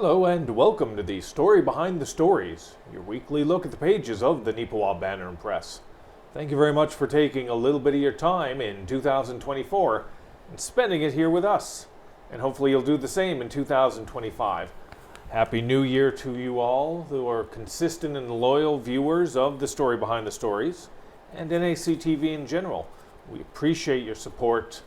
Hello and welcome to the Story Behind the Stories, your weekly look at the pages of the Neepawa Banner Press. Thank you very much for taking a little bit of your time in 2024 and spending it here with us. And hopefully you'll do the same in 2025. Happy New Year to you all who are consistent and loyal viewers of the Story Behind the Stories and NACTV in general. We appreciate your support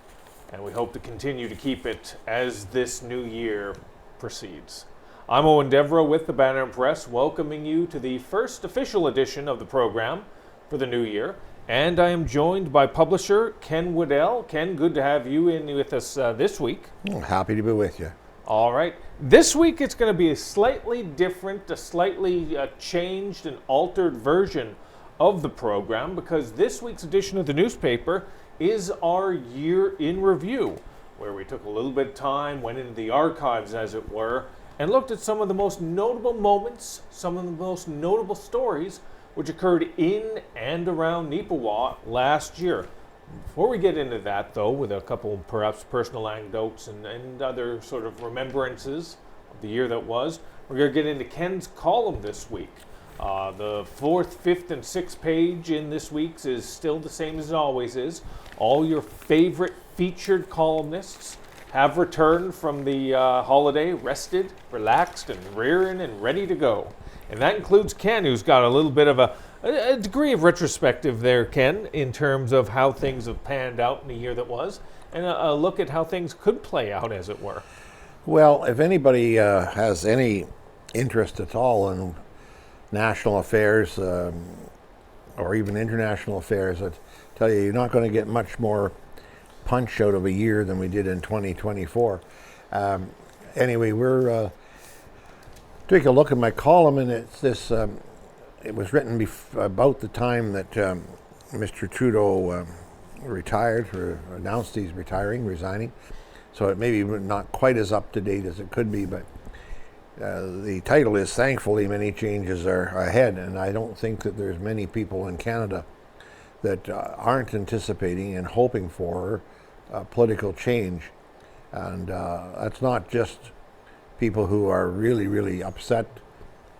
and we hope to continue to keep it as this new year proceeds. I'm Eoin Devereux with the Banner Press, welcoming you to the first official edition of the program for the new year. And I am joined by publisher Ken Waddell. Ken, good to have you in with us this week. Happy to be with you. All right. This week it's going to be a slightly different, a slightly changed and altered version of the program because this week's edition of the newspaper is our year in review, where we took a little bit of time, went into the archives as it were, and looked at some of the most notable moments, some of the most notable stories which occurred in and around Neepawa last year. Before we get into that, though, with a couple perhaps personal anecdotes and other sort of remembrances of the year that was, we're going to get into Ken's column this week. The fourth, fifth, and sixth page in this week's is still the same as it always is. All your favorite featured columnists have returned from the holiday, rested, relaxed, and rearing and ready to go. And that includes Ken, who's got a little bit of a degree of retrospective there, Ken, in terms of how things have panned out in the year that was, and a look at how things could play out, as it were. Well, if anybody has any interest at all in national affairs or even international affairs, I'd tell you, you're not going to get much more punch out of a year than we did in 2024. Anyway, we're take a look at my column, and it's this. It was written about the time that Mr. Trudeau retired, or announced he's resigning. So it may be not quite as up to date as it could be, but the title is "Thankfully, Many Changes Are Ahead," and I don't think that there's many people in Canada that aren't anticipating and hoping for political change. And that's not just people who are really, really upset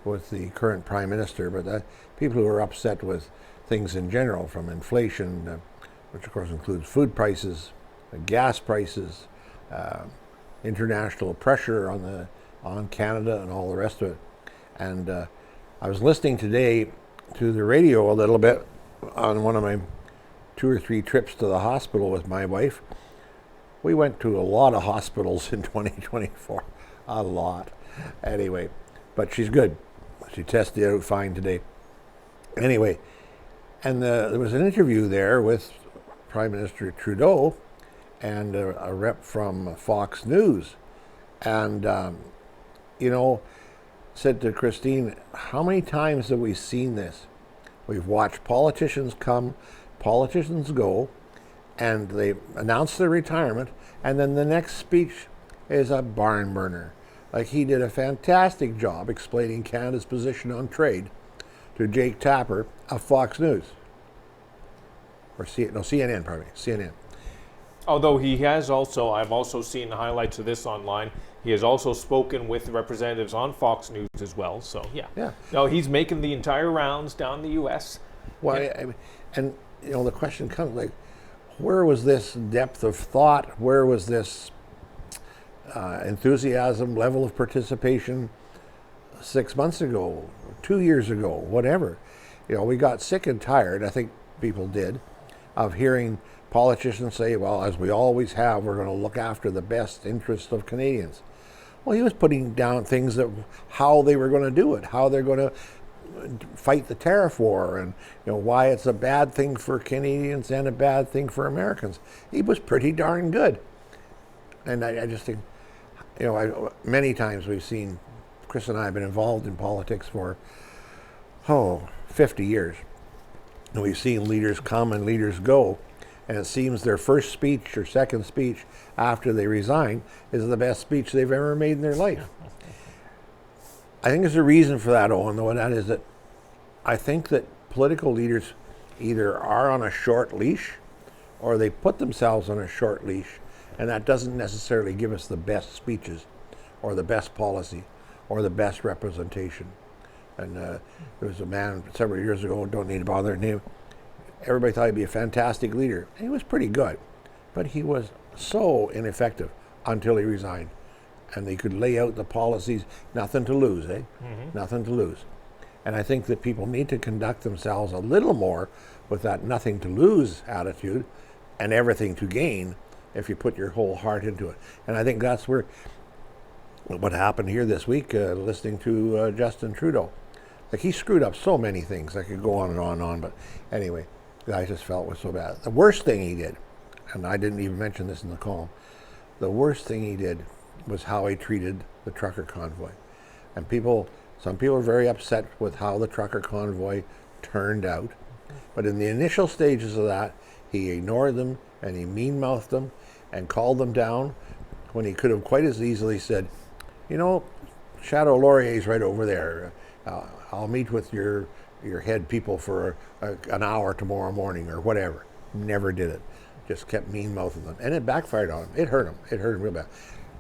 with the current Prime Minister, but people who are upset with things in general, from inflation, which of course includes food prices, gas prices, international pressure on Canada and all the rest of it. And I was listening today to the radio a little bit on one of my 2 or 3 trips to the hospital with my wife. We went to a lot of hospitals in 2024, a lot. Anyway, but she's good. She tested out fine today. Anyway, and there was an interview there with Prime Minister Trudeau and a rep from Fox News. And, said to Christine, how many times have we seen this? We've watched politicians come, politicians go, and they announce their retirement, and then the next speech is a barn burner. Like, he did a fantastic job explaining Canada's position on trade to Jake Tapper of Fox News. Or CNN, pardon me, CNN. Although he has also, I've also seen the highlights of this online, he has also spoken with representatives on Fox News as well. So, yeah. No, he's making the entire rounds down the U.S. Well, and the question comes, like, where was this depth of thought? Where was this enthusiasm, level of participation 6 months ago, 2 years ago, whatever? We got sick and tired, I think people did, of hearing politicians say, well, as we always have, we're going to look after the best interest of Canadians. Well, he was putting down things that how they were going to do it, how they're going to fight the tariff war, and why it's a bad thing for Canadians and a bad thing for Americans. He was pretty darn good. And I just think, many times we've seen, Chris and I have been involved in politics for 50 years. And we've seen leaders come and leaders go. And it seems their first speech or second speech after they resign is the best speech they've ever made in their life. I think there's a reason for that, Owen, though, and that is that I think that political leaders either are on a short leash or they put themselves on a short leash, and that doesn't necessarily give us the best speeches or the best policy or the best representation. And there was a man several years ago, don't need to bother their name, everybody thought he'd be a fantastic leader. And he was pretty good, but he was so ineffective until he resigned. And they could lay out the policies, nothing to lose, eh? Mm-hmm. Nothing to lose. And I think that people need to conduct themselves a little more with that nothing to lose attitude and everything to gain if you put your whole heart into it. And I think that's where what happened here this week, listening to Justin Trudeau. Like, he screwed up so many things. I could go on and on and on, but anyway, I just felt it was so bad. The worst thing he did, and I didn't even mention this in the column, the worst thing he did was how he treated the trucker convoy. And some people are very upset with how the trucker convoy turned out. But in the initial stages of that, he ignored them and he mean-mouthed them and called them down when he could have quite as easily said, you know, Shadow Laurier's right over there. I'll meet with your head people for an hour tomorrow morning or whatever. Never did it. Just kept mean-mouthing them. And it backfired on him. It hurt him. It hurt him real bad.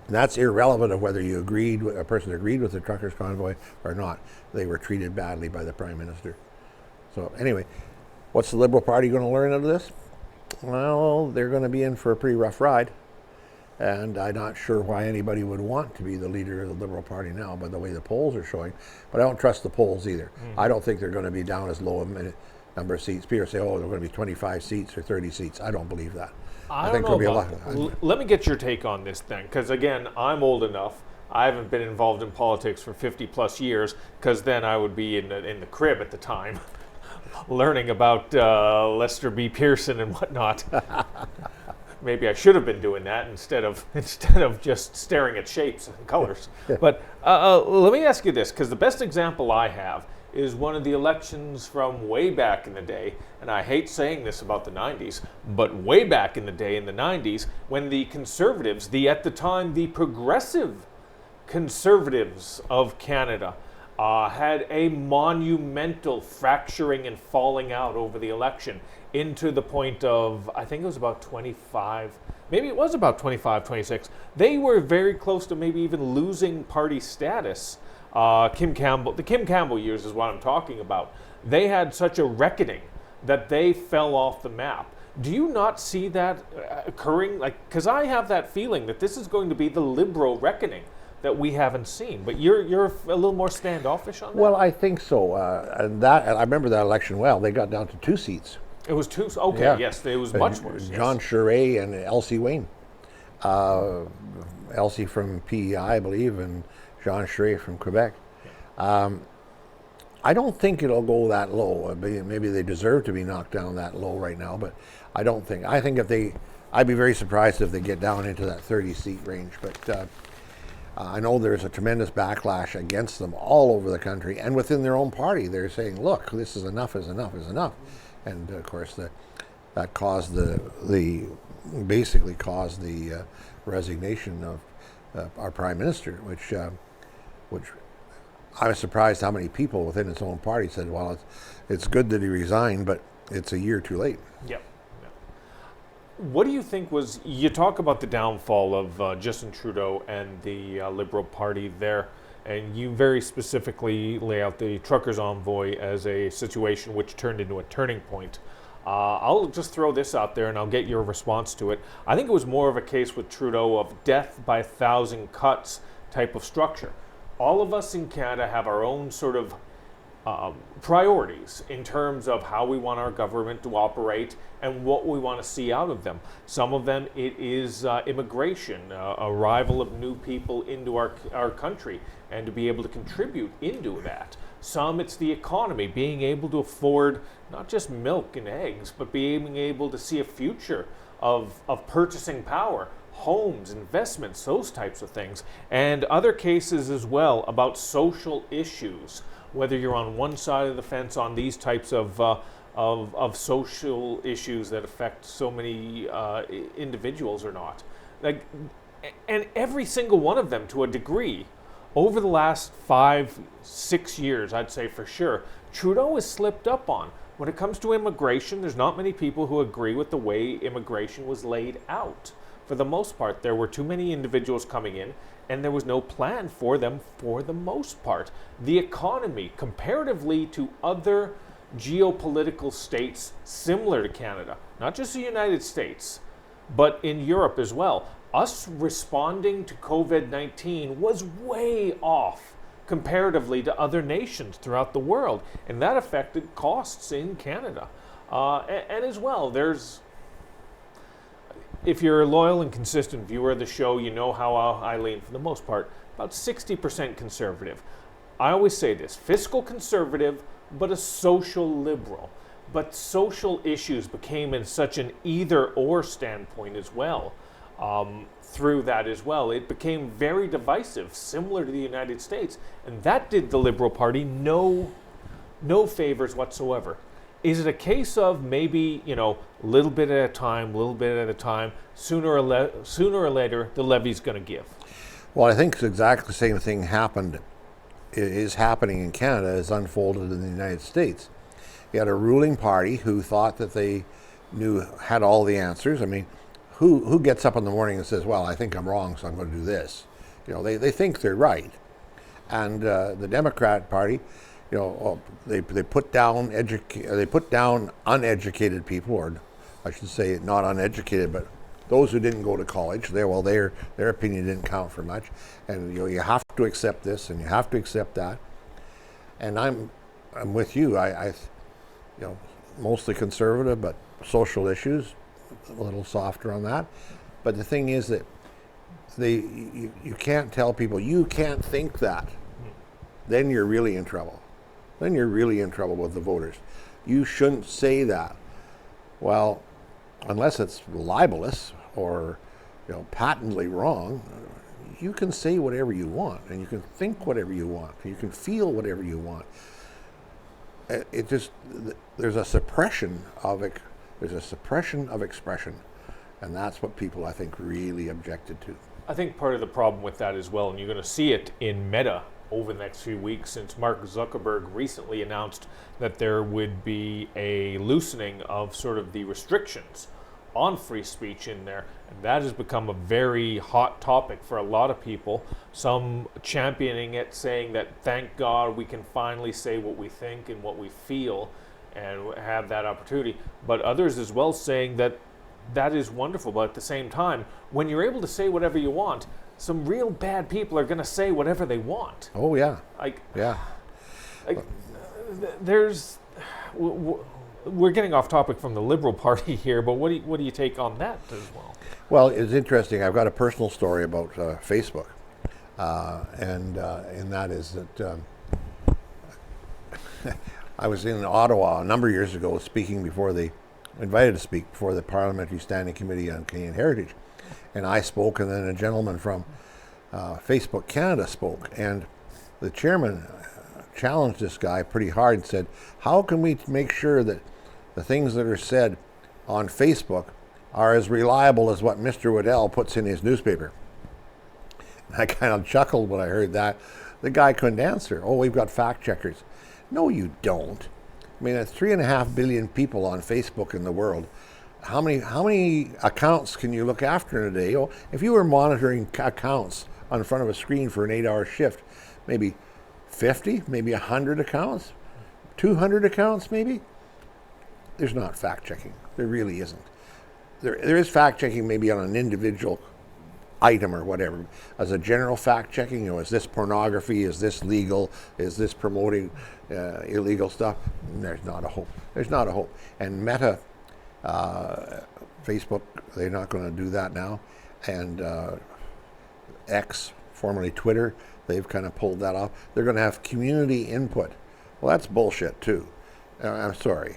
And that's irrelevant of whether a person agreed with the truckers convoy or not. They were treated badly by the Prime Minister. So anyway, what's the Liberal Party going to learn out of this? Well, they're going to be in for a pretty rough ride. And I'm not sure why anybody would want to be the leader of the Liberal Party now by the way the polls are showing. But I don't trust the polls either. I don't think they're going to be down as low a number of seats. People say, oh, they're going to be 25 seats or 30 seats. I don't believe that. I think there'll be a lot. Let me get your take on this then, because again, I'm old enough. I haven't been involved in politics for 50 plus years, because then I would be in the crib at the time, learning about Lester B. Pearson and whatnot. Maybe I should have been doing that instead of just staring at shapes and colors. But let me ask you this, because the best example I have is one of the elections from way back in the day, and I hate saying this about the 90s, but way back in the day in the 90s, when the Conservatives, at the time, the Progressive Conservatives of Canada, had a monumental fracturing and falling out over the election into the point of, I think it was about 25, maybe it was about 25, 26. They were very close to maybe even losing party status. The Kim Campbell years is what I'm talking about. They had such a reckoning that they fell off the map. Do you not see that occurring? Because I have that feeling that this is going to be the Liberal reckoning that we haven't seen. But you're a little more standoffish on that? Well, I think so. And I remember that election well. They got down to 2 seats. It was 2? Okay, yeah. Yes, it was much worse. John Charest and Elsie Wayne. Elsie from PEI, I believe, and Jean Charest from Quebec. I don't think it'll go that low. Maybe they deserve to be knocked down that low right now, but I don't think. I think I'd be very surprised if they get down into that 30-seat range. But I know there's a tremendous backlash against them all over the country and within their own party. They're saying, look, this is enough is enough is enough. And of course, that caused basically caused the resignation of our Prime Minister, which I was surprised how many people within his own party said, well, it's good that he resigned, but it's a year too late. Yep. What do you think you talk about the downfall of Justin Trudeau and the Liberal Party there, and you very specifically lay out the Truckers' Envoy as a situation which turned into a turning point. I'll just throw this out there and I'll get your response to it. I think it was more of a case with Trudeau of death by 1,000 cuts type of structure. All of us in Canada have our own sort of priorities in terms of how we want our government to operate and what we want to see out of them. Some of them, it is immigration, arrival of new people into our country, and to be able to contribute into that. Some, it's the economy, being able to afford not just milk and eggs, but being able to see a future of purchasing power, homes, investments, those types of things. And other cases as well about social issues, whether you're on one side of the fence on these types of social issues that affect so many individuals or not. And every single one of them, to a degree, over the last 5-6 years, I'd say for sure, Trudeau has slipped up on. When it comes to immigration, there's not many people who agree with the way immigration was laid out. for the most part, there were too many individuals coming in, and there was no plan for them for the most part. The economy, comparatively to other geopolitical states similar to Canada, not just the United States, but in Europe as well, us responding to COVID-19 was way off comparatively to other nations throughout the world, and that affected costs in Canada. And as well, if you're a loyal and consistent viewer of the show, you know how I lean for the most part, about 60% conservative. I always say this, fiscal conservative, but a social liberal. But social issues became in such an either-or standpoint as well. Through that as well, it became very divisive, similar to the United States, and that did the Liberal Party no favors whatsoever. Is it a case of maybe, little bit at a time, sooner or later, the levy's going to give? Well, I think exactly the same thing is happening in Canada as unfolded in the United States. You had a ruling party who thought that they had all the answers. I mean, who gets up in the morning and says, well, I think I'm wrong, so I'm going to do this? They think they're right. And the Democrat Party, they put down uneducated people, or I should say not uneducated, but those who didn't go to college. Their opinion didn't count for much, and you have to accept this and you have to accept that. And I'm with you. I mostly conservative, but social issues a little softer on that. But the thing is that you can't tell people you can't think that. Then you're really in trouble. Then you're really in trouble with the voters. You shouldn't say that. Well, unless it's libelous or patently wrong, you can say whatever you want, and you can think whatever you want, and you can feel whatever you want. There's a suppression of expression, and that's what people, I think, really objected to. I think part of the problem with that as well, and you're going to see it in Meta over the next few weeks, since Mark Zuckerberg recently announced that there would be a loosening of sort of the restrictions on free speech in there, and that has become a very hot topic for a lot of people, some championing it, saying that thank God we can finally say what we think and what we feel and have that opportunity, but others as well saying that is wonderful, but at the same time, when you're able to say whatever you want, some real bad people are going to say whatever they want. Oh yeah. Yeah. We're getting off topic from the Liberal Party here, but what do you take on that as well? Well, it's interesting. I've got a personal story about Facebook, and that is that I was in Ottawa a number of years ago invited to speak before the Parliamentary Standing Committee on Canadian Heritage. And I spoke, and then a gentleman from Facebook Canada spoke. And the chairman challenged this guy pretty hard and said, how can we make sure that the things that are said on Facebook are as reliable as what Mr. Waddell puts in his newspaper? And I kind of chuckled when I heard that. The guy couldn't answer. Oh, we've got fact checkers. No, you don't. I mean, there's 3.5 billion people on Facebook in the world. How many accounts can you look after in a day? Oh, if you were monitoring accounts on front of a screen for an 8-hour shift, maybe 50, maybe 100 accounts, 200 accounts maybe? There's not fact checking. There really isn't. There is fact checking maybe on an individual item or whatever. As a general fact checking, is this pornography? Is this legal? Is this promoting illegal stuff? There's not a hope. There's not a hope. And Meta, Facebook, they're not going to do that now. And X, formerly Twitter, they've kind of pulled that off. They're going to have community input. Well, that's bullshit too. I'm sorry.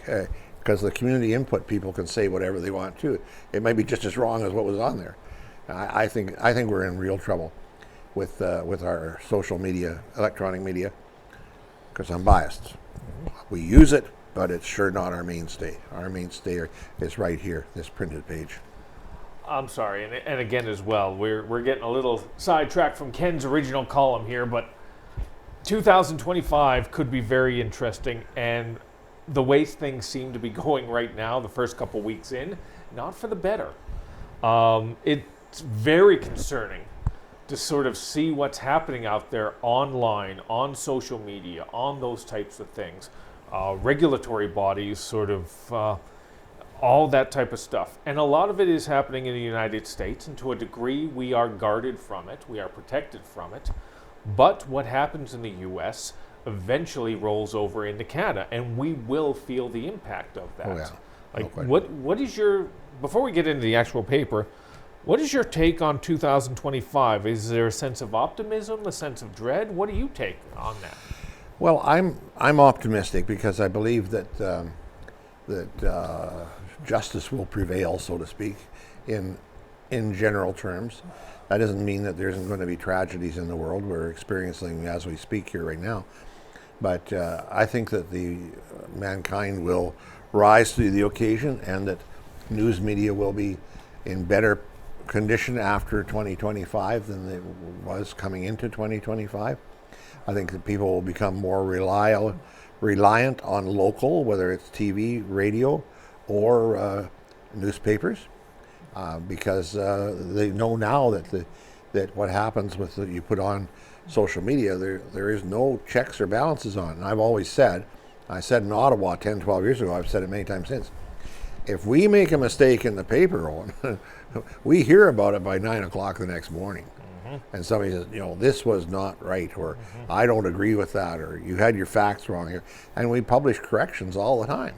Because the community input people can say whatever they want to. It might be just as wrong as what was on there. I think we're in real trouble with our social media, electronic media, because I'm biased. We use it, but it's sure not our mainstay. Our mainstay is right here, this printed page. I'm sorry, and again as well, we're getting a little sidetracked from Ken's original column here, but 2025 could be very interesting, and the way things seem to be going right now, the first couple weeks in, not for the better. it's very concerning to sort of see what's happening out there online, on social media, on those types of things. Regulatory bodies, sort of all that type of stuff. And a lot of it is happening in the United States, and to a degree we are guarded from it, we are protected from it. But what happens in the US eventually rolls over into Canada, and we will feel the impact of that. Oh, yeah. Like, No question. what is your, before we get into the actual paper, what is your take on 2025? Is there a sense of optimism, a sense of dread? What do you take on that? Well, I'm optimistic because I believe that justice will prevail, so to speak, in general terms. That doesn't mean that there isn't going to be tragedies in the world. We're experiencing as we speak here right now. But I think that the mankind will rise to the occasion, and that news media will be in better condition after 2025 than it was coming into 2025. I think that people will become more reliant on local, whether it's TV, radio, or newspapers, because they know now that what happens with you put on social media, there is no checks or balances on. And I've always said, I said in Ottawa 10, 12 years ago, I've said it many times since, if we make a mistake in the paper, Owen, we hear about it by 9 o'clock the next morning. And somebody says, this was not right, or I don't agree with that, or you had your facts wrong here. And we publish corrections all the time.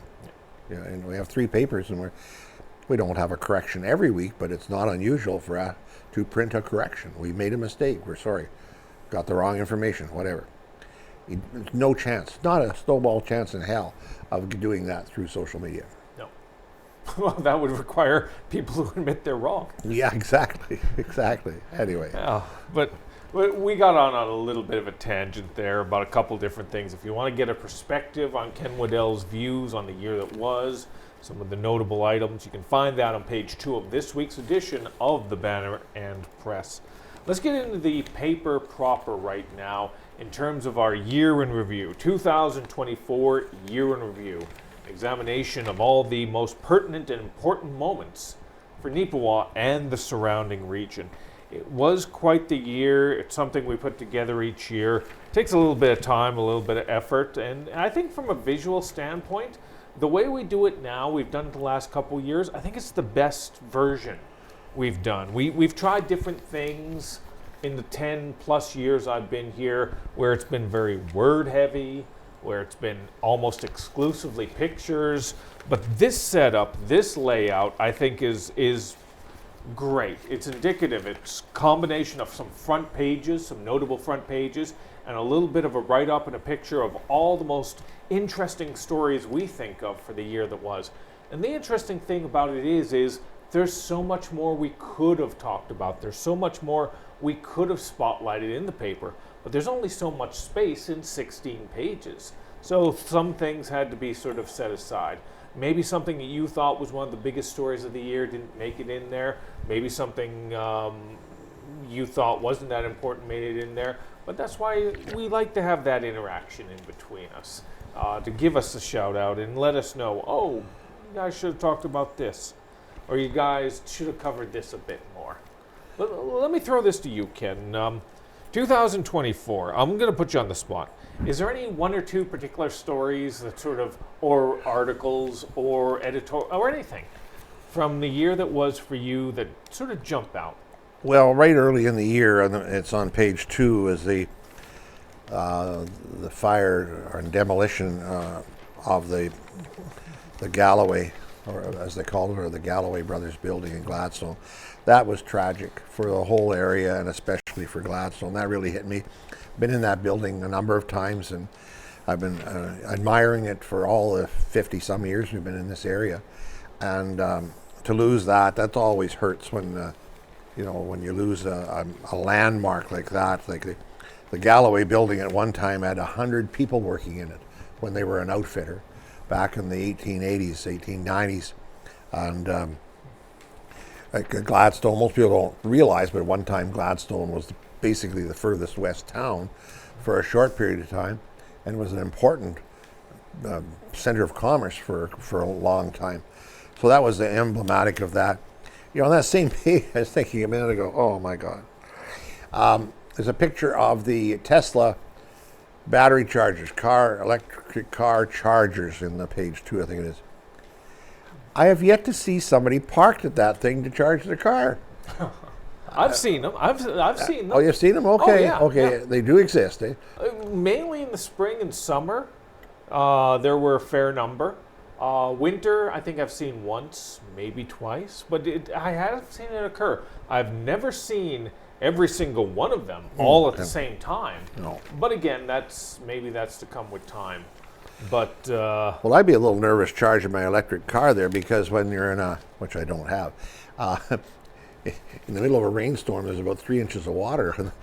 And we have 3 papers, and we don't have a correction every week, but it's not unusual for us to print a correction. We made a mistake. We're sorry. Got the wrong information, whatever. No chance, not a snowball chance in hell of doing that through social media. No. Well, that would require people who admit they're wrong. Yeah, exactly. Anyway. Yeah, but we got on a little bit of a tangent there about a couple different things. If you want to get a perspective on Ken Waddell's views on the year that was, some of the notable items, you can find that on page 2 of this week's edition of the Banner and Press. Let's get into the paper proper right now in terms of our year in review, 2024 year in review. Examination of all the most pertinent and important moments for Neepawa and the surrounding region. It was quite the year. It's something we put together each year. It takes a little bit of time, a little bit of effort, and I think from a visual standpoint, the way we do it now, we've done it the last couple years, I think it's the best version we've done. We've tried different things in the 10 plus years I've been here, where it's been very word heavy, where it's been almost exclusively pictures. But this setup, this layout, I think is great. It's indicative. It's a combination of some front pages, some notable front pages, and a little bit of a write-up and a picture of all the most interesting stories we think of for the year that was. And the interesting thing about it is there's so much more we could have talked about. There's so much more we could have spotlighted in the paper, but there's only so much space in 16 pages. So some things had to be sort of set aside. Maybe something that you thought was one of the biggest stories of the year didn't make it in there. Maybe something you thought wasn't that important made it in there. But that's why we like to have that interaction in between us, to give us a shout out and let us know, oh, you guys should have talked about this, or you guys should have covered this a bit more. Let me throw this to you, Ken. 2024, I'm going to put you on the spot. Is there any one or two particular stories that sort of, or articles, or editorial, or anything from the year that was for you that sort of jump out? Well, right early in the year, and it's on page 2, is the fire and demolition of the Galloway, or as they called it, or the Galloway Brothers building in Gladstone. That was tragic for the whole area, and especially for Gladstone. That really hit me. Been in that building a number of times, and I've been admiring it for all the 50-some years we've been in this area. And to lose that always hurts when, when you lose a landmark like that. Like the Galloway building at one time had 100 people working in it when they were an outfitter back in the 1880s, 1890s. And like Gladstone, most people don't realize, but at one time Gladstone was basically the furthest west town for a short period of time, and was an important center of commerce for a long time. So that was the emblematic of that. on that same page, I was thinking a minute ago, oh my God. There's a picture of the Tesla battery chargers, electric car chargers in the page 2, I think it is. I have yet to see somebody parked at that thing to charge their car. I've seen them. I've seen them. Oh, you've seen them? Okay, yeah, okay. yeah. They do exist, eh? Mainly in the spring and summer, there were a fair number. Winter, I think I've seen once, maybe twice, but I haven't seen it occur. I've never seen every single one of them all at the same time. No. But again, that's to come with time. But well, I'd be a little nervous charging my electric car there, because when you're in which I don't have, in the middle of a rainstorm, there's about 3 inches of water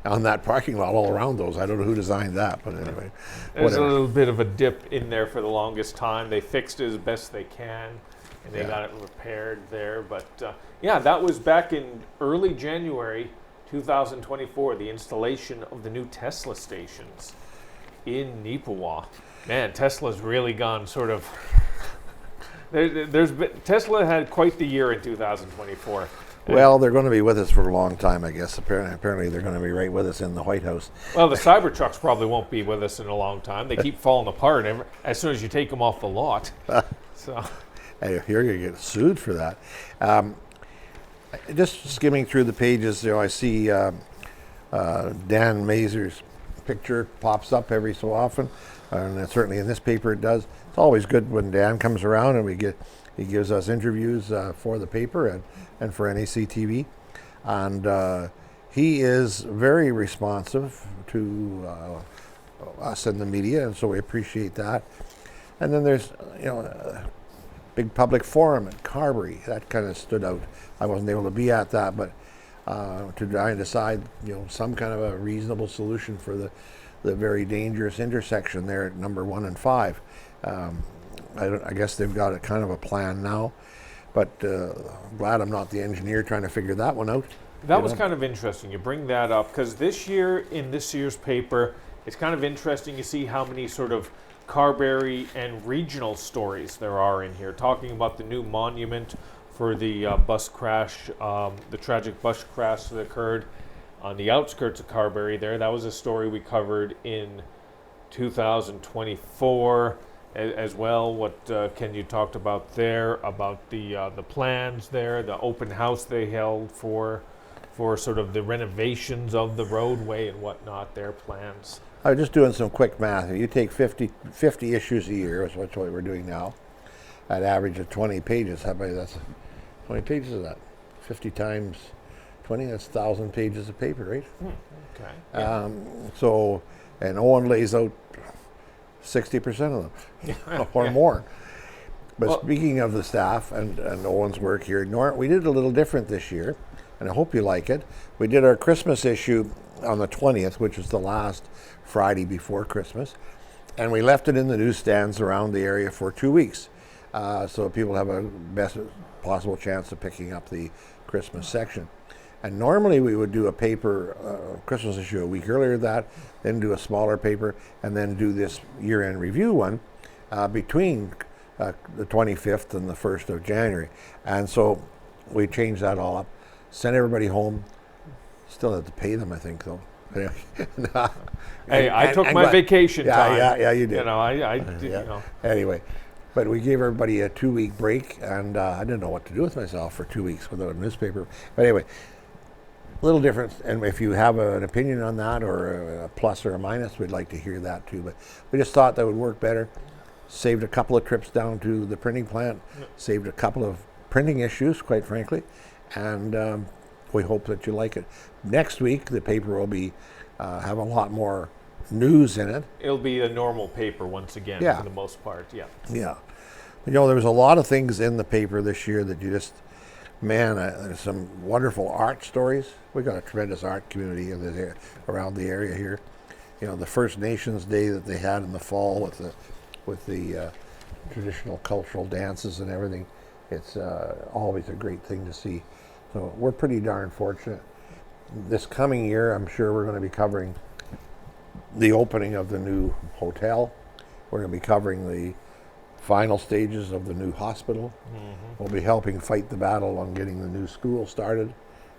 on that parking lot all around those. I don't know who designed that, but anyway. There's whatever. a little bit of a dip in there for the longest time. They fixed it as best they can, and they got it repaired there. But yeah, that was back in early January 2024, the installation of the new Tesla stations in Neepawa. Man, Tesla's really gone sort of... Tesla had quite the year in 2024. Well, they're going to be with us for a long time, I guess. Apparently, they're going to be right with us in the White House. Well, the Cybertrucks probably won't be with us in a long time. They keep falling apart as soon as you take them off the lot. So, hey, you're going to get sued for that. Just skimming through the pages, I see Dan Mazur's picture pops up every so often, and certainly in this paper it does. It's always good when Dan comes around and he gives us interviews for the paper and for NAC TV, and he is very responsive to us in the media, and so we appreciate that. And then there's a big public forum at Carberry that kind of stood out. I wasn't able to be at that, but to try and decide some kind of a reasonable solution for the very dangerous intersection there at number 1 and 5. I guess they've got a kind of a plan now, but I'm glad I'm not the engineer trying to figure that one out. That was kind of interesting. You bring that up because this year, in this year's paper, it's kind of interesting to see how many sort of Carberry and regional stories there are in here, talking about the new monument for the bus crash, the tragic bus crash that occurred on the outskirts of Carberry there. That was a story we covered in 2024 as well. What Ken, you talked about there, about the plans there, the open house they held for sort of the renovations of the roadway and whatnot, their plans. I was just doing some quick math. You take 50 issues a year, is what we're doing now, at average of 20 pages. How many? That's 20 pages of that. 50 times 20, that's 1,000 pages of paper, right? Okay. Yeah. And Owen lays out 60% of them, or more. But speaking of the staff and Owen's work here, we did a little different this year, and I hope you like it. We did our Christmas issue on the 20th, which is the last Friday before Christmas, and we left it in the newsstands around the area for 2 weeks, so people have a best possible chance of picking up the Christmas section. And normally we would do a paper, Christmas issue a week earlier than that, then do a smaller paper, and then do this year-end review one between the 25th and the 1st of January. And so we changed that all up, sent everybody home. Still had to pay them, I think, though. Hey, I took my vacation time. Yeah, you did. I did. Anyway, but we gave everybody a 2-week break, and I didn't know what to do with myself for 2 weeks without a newspaper. But anyway, a little different, and if you have an opinion on that, or a plus or a minus, we'd like to hear that too. But we just thought that would work better. Saved a couple of trips down to the printing plant, saved a couple of printing issues, quite frankly, and we hope that you like it. Next week, the paper will be have a lot more news in it. It'll be a normal paper once again, for the most part. Yeah. Yeah. There was a lot of things in the paper this year that you just, there's some wonderful art stories. We've got a tremendous art community around the area here. The First Nations Day that they had in the fall with the traditional cultural dances and everything. It's always a great thing to see. So we're pretty darn fortunate. This coming year, I'm sure we're going to be covering the opening of the new hotel. We're going to be covering the final stages of the new hospital. We'll be helping fight the battle on getting the new school started,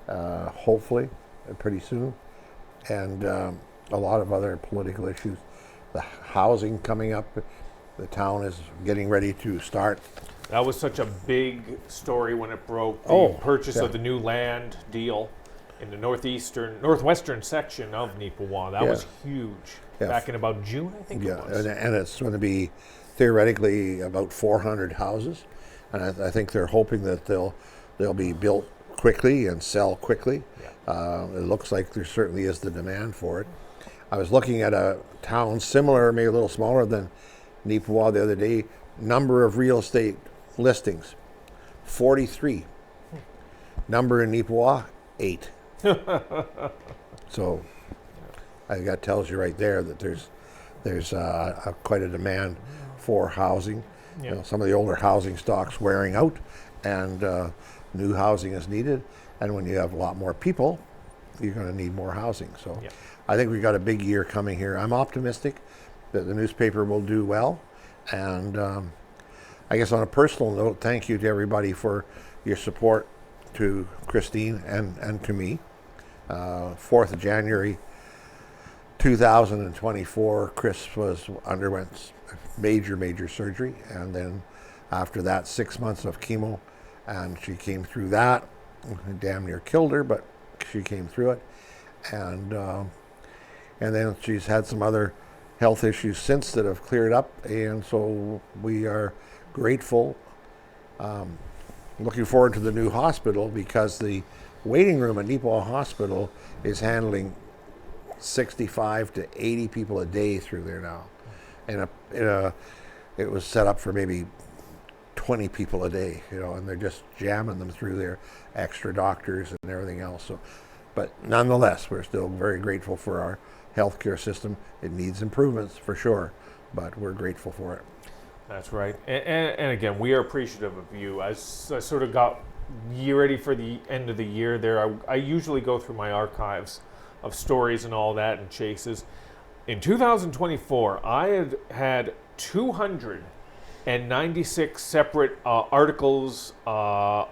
hopefully, pretty soon. And a lot of other political issues. The housing coming up, the town is getting ready to start. That was such a big story when it broke, the purchase of the new land deal in the northwestern section of Neepawa. That was huge. Back in about June, I think it was. And it's going to be theoretically about 400 houses. And I think they're hoping that they'll be built quickly and sell quickly. It looks like there certainly is the demand for it. I was looking at a town similar, maybe a little smaller than Neepawa the other day. Number of real estate listings, 43. Number in Neepawa, 8. So I think that tells you right there that there's quite a demand for housing. You know, some of the older housing stock's wearing out, and new housing is needed. And when you have a lot more people, you're going to need more housing. So I think we've got a big year coming here. I'm optimistic that the newspaper will do well. And I guess on a personal note, thank you to everybody for your support, to Christine and to me. 4th of January 2024, Chris underwent major surgery, and then after that 6 months of chemo, and she came through that. It damn near killed her, but she came through it, and then she's had some other health issues since that have cleared up, and so we are grateful. Looking forward to the new hospital, because the waiting room at Neepawa Hospital is handling 65 to 80 people a day through there now. And it was set up for maybe 20 people a day, and they're just jamming them through there, extra doctors and everything else. So, but nonetheless, we're still very grateful for our healthcare system. It needs improvements for sure, but we're grateful for it. That's right. And again, we are appreciative of you. As I sort of got ready for the end of the year there, I usually go through my archives of stories and all that and chases. In 2024, I had 296 separate articles or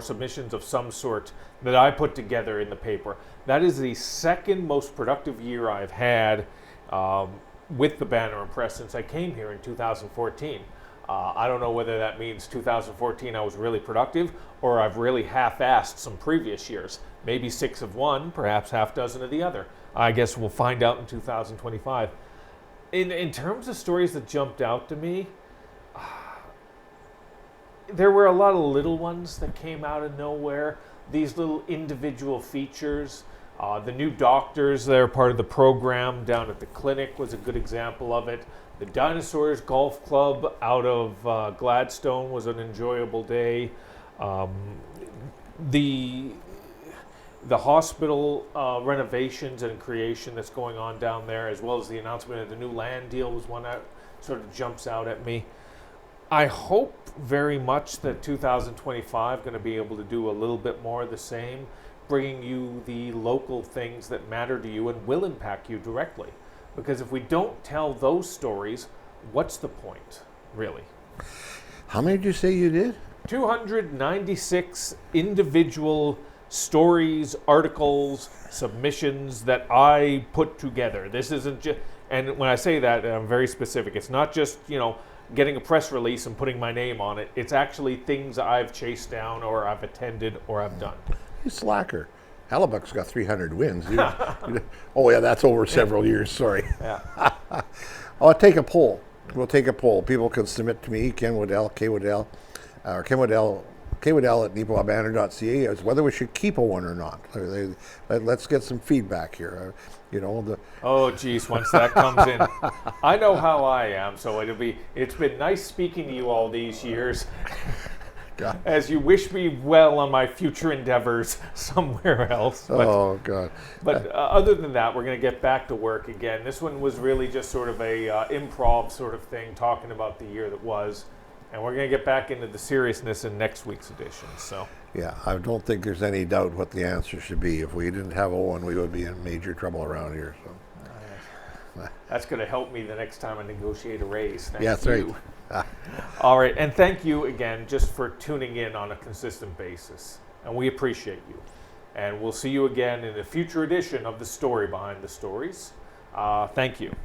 submissions of some sort that I put together in the paper. That is the second most productive year I've had with the Banner Press since I came here in 2014. I don't know whether that means 2014 I was really productive, or I've really half-assed some previous years. Maybe 6 of one, perhaps half dozen of the other. I guess we'll find out in 2025. In terms of stories that jumped out to me, there were a lot of little ones that came out of nowhere. These little individual features. The new doctors that are part of the program down at the clinic was a good example of it. The Dinosaurs Golf Club out of Gladstone was an enjoyable day. The hospital renovations and creation that's going on down there, as well as the announcement of the new land deal, was one that sort of jumps out at me. I hope very much that 2025 going to be able to do a little bit more of the same, bringing you the local things that matter to you and will impact you directly. Because if we don't tell those stories, what's the point, really? How many did you say you did? 296 individual stories, articles, submissions that I put together. This isn't just, and when I say that, I'm very specific. It's not just, getting a press release and putting my name on it. It's actually things I've chased down or I've attended or I've done. You slacker. Hellebuck's got 300 wins. Oh, yeah, that's over several years. Sorry. Yeah. I'll take a poll. We'll take a poll. People can submit to me, Ken Waddell, K Waddell at neepawabanner.ca, as whether we should keep a one or not. Let's get some feedback here. Oh, geez, once that comes in. I know how I am, so it's been nice speaking to you all these years. God. As you wish me well on my future endeavors somewhere else. But, God. But other than that, we're going to get back to work again. This one was really just sort of a improv sort of thing, talking about the year that was. And we're going to get back into the seriousness in next week's edition. So. Yeah, I don't think there's any doubt what the answer should be. If we didn't have Owen, we would be in major trouble around here. So. That's going to help me the next time I negotiate a raise. Thank Yeah, that's you. right. All right, and thank you again just for tuning in on a consistent basis. And we appreciate you. And we'll see you again in a future edition of The Story Behind the Stories. Thank you.